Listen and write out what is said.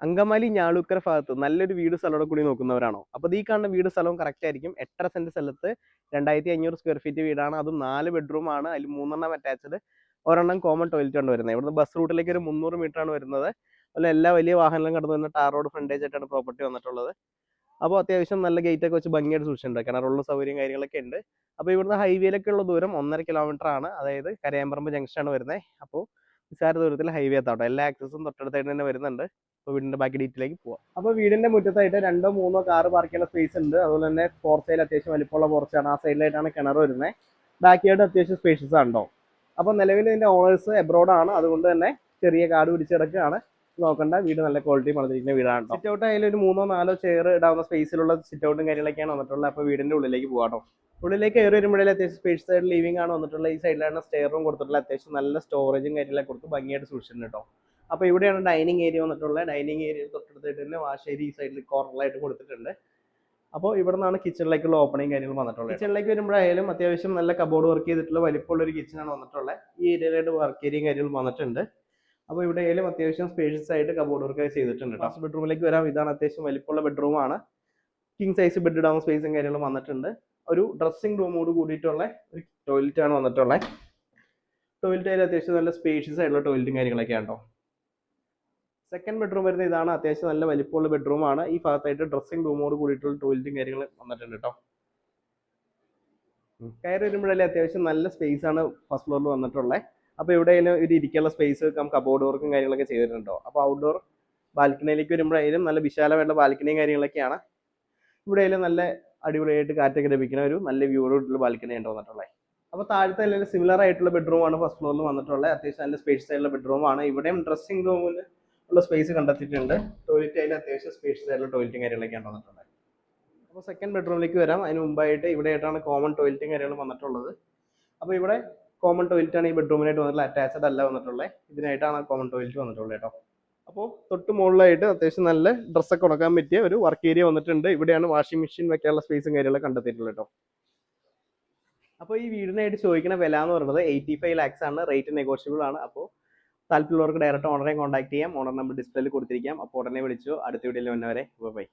അങ്കമാലി ഞാളൂക്കര ഭാഗത്ത് നല്ലൊരു വീട് സ്ഥലം കൂടി നോക്കുന്നവരാണോ? അപ്പോൾ ഈ കാണുന്ന വീട് സ്ഥലവും കറക്റ്റ് ആയിരിക്കും. 8.5 സെന്റ് സ്ഥലത്ത് 2500 സ്ക്വയർ ഫീറ്റ് വീടാണ്. അതും 4 ബെഡ്റൂം ആണ്. അതിൽ 3 അറ്റാച്ച്ഡ്, ഒരെണ്ണം കോമൺ ടോയ്ലറ്റ് ആണ് വരുന്നത്. ഇവിടുന്ന് ബസ് റൂട്ടിലേക്ക് ഒരു 300 മീറ്റർ ആണ് വരുന്നത്. അതുപോലെ എല്ലാ വലിയ വാഹനങ്ങളും കടന്നു വരുന്ന ടാർ റോഡ് ഫ്രണ്ടേജ് ആയിട്ടാണ് പ്രോപ്പർട്ടി വന്നിട്ടുള്ളത്. അപ്പോൾ അത്യാവശ്യം നല്ല ഗേറ്റ് ഒക്കെ വെച്ച് ഭംഗിയായിട്ട് സൂക്ഷിച്ചിട്ടുണ്ട്. കിണറുള്ള സൗകര്യം കാര്യങ്ങളൊക്കെ ഉണ്ട്. അപ്പോൾ ഇവിടുന്ന് ഹൈവേയിലേക്കുള്ള ദൂരം 1.5 കിലോമീറ്റർ ആണ്. അതായത് കരയമ്പറമ്പ് ജംഗ്ഷനാണ് വരുന്നത്. അപ്പോൾ നിസ്സാര ദൂരത്തിൽ ഹൈവേ എത്താട്ടോ. എല്ലാ ആക്സസും തൊട്ടടുത്തായിട്ട് തന്നെ വരുന്നുണ്ട്. അപ്പോൾ വീടിന്റെ ബാക്കി ഡീറ്റെയിലേക്ക് പോവാം. അപ്പോൾ വീടിന്റെ മുറ്റത്തായിട്ട് 2-3 കാർ പാർക്ക് ചെയ്യുന്ന സ്പേസ് ഉണ്ട്. അതുപോലെ തന്നെ പോർച്ചയിൽ അത്യാവശ്യം വലിപ്പമുള്ള പോർച്ചാണ്. ആ സൈഡിലായിട്ടാണ് കിണർ വരുന്നത്. ബാക്ക് യാർഡ് അത്യാവശ്യം സ്പേഷ്യസ് ആണോ. അപ്പോൾ നിലവിൽ ഇതിന്റെ ഓണേഴ്സ് എബ്രോഡ് ആണ്. അതുകൊണ്ട് തന്നെ ചെറിയ കാട് പിടിച്ച് കിടക്കുകയാണ്. നോക്കണ്ട, വീട് നല്ല ക്വാളിറ്റി പണിതിരിക്കുന്ന വീടാണ്. സിറ്റ് ഔട്ട് ആയാലും ഒരു 3-4 ചെയർ ഇടാവുന്ന സ്പേസിലുള്ള സിറ്റ് ഔട്ടും കാര്യങ്ങളൊക്കെയാണ് വന്നിട്ടുള്ളത്. അപ്പോൾ വീടിന്റെ ഉള്ളിലേക്ക് പോകാട്ടോ. ഉള്ളിലേക്ക് കയറി വരുമ്പോഴേ അത്യാവശ്യം സ്പേഷ്യസ് ആയിട്ട് ലിവിംഗ് ആണ് വന്നിട്ടുള്ളത്. ഈ സൈഡിലാണ് സ്റ്റെയർ റൂം കൊടുത്തിട്ടുള്ളത്. അത്യാവശ്യം നല്ല സ്റ്റോറേജും കാര്യങ്ങളൊക്കെ കൊടുത്ത് ഭംഗിയായിട്ട് സൂക്ഷിച്ചിട്ടുണ്ട് കേട്ടോ. അപ്പോൾ ഇവിടെയാണ് ഡൈനിങ് ഏരിയ വന്നിട്ടുള്ളത്. ഡൈനിങ് ഏരിയ തൊട്ടടുത്തായിട്ട് തന്നെ വാഷ് ഏരിയ ഈ സൈഡിൽ കോർണറായിട്ട് കൊടുത്തിട്ടുണ്ട്. അപ്പോൾ ഇവിടെ നിന്നാണ് കിച്ചണിലേക്കുള്ള ഓപ്പണിങ് കാര്യങ്ങൾ വന്നിട്ടുള്ളത്. കിച്ചണിലേക്ക് വരുമ്പോഴായാലും അത്യാവശ്യം നല്ല കബോർഡ് വർക്ക് ചെയ്തിട്ടുള്ള വലിപ്പമുള്ള ഒരു കിച്ചണാണ് വന്നിട്ടുള്ളത്. ഈ ഏരിയയിലായിട്ട് വർക്ക് ഏരിയയും കാര്യങ്ങളും വന്നിട്ടുണ്ട്. അപ്പോൾ ഇവിടെ ആയാലും അത്യാവശ്യം സ്പേഷ്യസ് ആയിട്ട് കബോർഡ് വർക്ക് ചെയ്തിട്ടുണ്ട്. ഫസ്റ്റ് ബെഡ്റൂമിലേക്ക് വരാം. ഇതാണ് അത്യാവശ്യം വലിപ്പമുള്ള ബെഡ്റൂമാണ്. കിങ് സൈസ് ബെഡ് ഇടാവുന്ന സ്പേസും കാര്യങ്ങളും വന്നിട്ടുണ്ട്. ഒരു ഡ്രസ്സിംഗ് റൂമോട് കൂടിയിട്ടുള്ള ഒരു ടോയ്ലറ്റ് ആണ് വന്നിട്ടുള്ളത്. ടോയ്ലറ്റ് ആയാലും അത്യാവശ്യം നല്ല സ്പേഷ്യസ് ആയിട്ടുള്ള ടോയ്ലറ്റും കാര്യങ്ങളൊക്കെ ആണോ. സെക്കൻഡ് ബെഡ്റൂം വരുന്നത് ഇതാണ്. അത്യാവശ്യം നല്ല വലിപ്പമുള്ള ബെഡ്റൂമാണ്. ഈ ഭാഗത്തായിട്ട് ഡ്രസ്സിംഗ് റൂമോട് കൂടിയിട്ടുള്ള ടോയ്ലറ്റും കാര്യങ്ങളും വന്നിട്ടുണ്ട് കേട്ടോ. കയറി വരുമ്പോഴല്ലേ അത്യാവശ്യം നല്ല സ്പേസ് ആണ് ഫസ്റ്റ് ഫ്ലോറിൽ വന്നിട്ടുള്ളത്. അപ്പോൾ ഇവിടെ ഒരു ഇരിക്കാനുള്ള സ്പേസ് കബോർഡ് വർക്കും കാര്യങ്ങളൊക്കെ ചെയ്തിട്ടുണ്ടോ. അപ്പോൾ ഔട്ട്ഡോർ ബാൽക്കണിയിലേക്ക് വരുമ്പോഴായാലും നല്ല വിശാലമായിട്ടുള്ള ബാൽക്കണിയും കാര്യങ്ങളൊക്കെയാണ്. ഇവിടെ നല്ല അടിപൊളിയായിട്ട് കാറ്റൊക്കെ ലഭിക്കുന്ന ഒരു നല്ല വ്യൂയോടുള്ള ബാൽക്കണി ഉണ്ട് വന്നിട്ടുള്ളത്. അപ്പോൾ താഴത്തെ അല്ലെങ്കിൽ സിമിലർ ആയിട്ടുള്ള ബെഡ്റൂമാണ് ഫസ്റ്റ് ഫ്ലോറിൽ വന്നിട്ടുള്ളത്. അത്യാവശ്യം നല്ല സ്പേഷ്യസ് ആയിട്ടുള്ള ബെഡ്റൂമാണ്. ഇവിടെയും ഡ്രസ്സിംഗ് റൂമിൽ ഉള്ള സ്പേസ് കണ്ടെത്തിയിട്ടുണ്ട്. ടോയ്ലറ്റ് അതിൽ അത്യാവശ്യം സ്പേഷ്യസ് ആയിട്ടുള്ള ടോയ്ലറ്റും കാര്യങ്ങളൊക്കെയാണ് വന്നിട്ടുള്ളത്. അപ്പോൾ സെക്കൻഡ് ബെഡ്റൂമിലേക്ക് വരാം. അതിന് മുമ്പായിട്ട് ഇവിടെയായിട്ടാണ് കോമൺ ടോയ്ലറ്റും കാര്യങ്ങളും വന്നിട്ടുള്ളത്. അപ്പോൾ ഇവിടെ കോമൺ ടോയ്ലറ്റ് ആണ് ഈ ബെഡ്റൂമിനായിട്ട് വന്നിട്ടുള്ളത്. അറ്റാച്ച്ഡ് അല്ല വന്നിട്ടുള്ളത്. ഇതിനായിട്ടാണ് കോമൺ ടോയ്ലറ്റ് വന്നിട്ടുള്ളത് കേട്ടോ. അപ്പോൾ തൊട്ട് മുകളിലായിട്ട് അത്യാവശ്യം നല്ല ഡ്രസ്സൊക്കെ ഉണക്കാൻ പറ്റിയ ഒരു വർക്ക് ഏരിയ വന്നിട്ടുണ്ട്. ഇവിടെയാണ് വാഷിംഗ് മെഷീൻ വെക്കാനുള്ള സ്പേസും കാര്യങ്ങളൊക്കെ കണ്ടെത്തിയിട്ടുള്ളത് കേട്ടോ. അപ്പോൾ ഈ വീടിനായിട്ട് ചോദിക്കുന്ന വില എന്ന് പറയുന്നത് 85 lakhs ആണ്. റേറ്റ് നെഗോഷ്യബിൾ ആണ്. അപ്പോൾ താല്പര്യമുള്ളവർക്ക് ഡയറക്റ്റ് ഓണറെ കോൺടാക്ട് ചെയ്യാം. ഓണർ നമ്പർ ഡിസ്പ്ലേയിൽ കൊടുത്തിരിക്കാം. അപ്പോൾ ഉടനെ വിളിച്ചോ. അടുത്ത വീഡിയോയിൽ വന്നവരെ ബൈ.